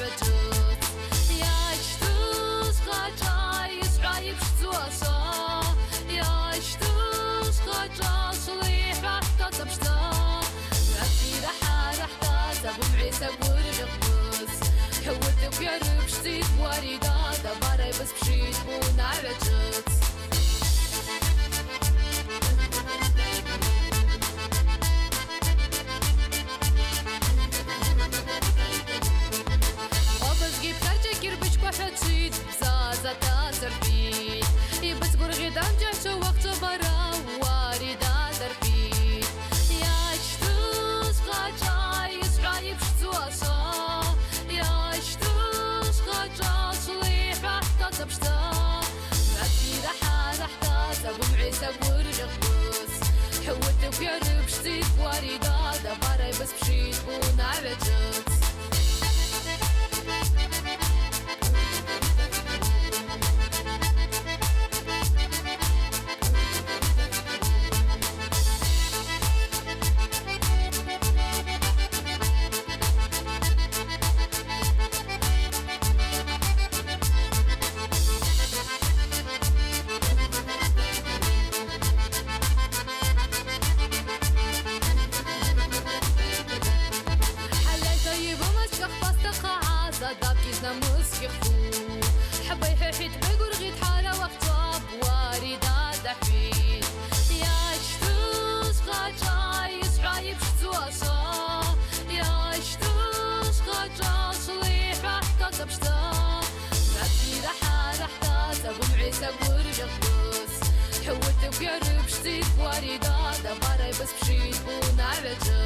عبجت ياشتوس خاجايس عايب شتواسا ياشتوس خاجا صليح رحتا تبشتا ربي رحتا تبو معيسى ورغبس حولت بيارب شتيت واريدا دباري بس بشيت بون عبجت حتشيد بزازة تازربيد يبس قرغي دمجة وقت برا واردة دربيد ياشتوس خاجايس عايب شتواسا ياشتوس خاجا صليح رحتا تبشتا ربي رحتا تبو معيسى ورغبس حولت بيارب شتيت واردة دباري بس بشيت بون عبجت حبي حيت بقرغي حالة وقتها بواردة دحين ياشتوس خاجايس عايب شتواسا ياشتوس خاجا صليح رحتا تبشتا ربي رحتا تبو معيسى ورغبس حولت بيارب شتيت واردة دباري بس بشيت بون عبجت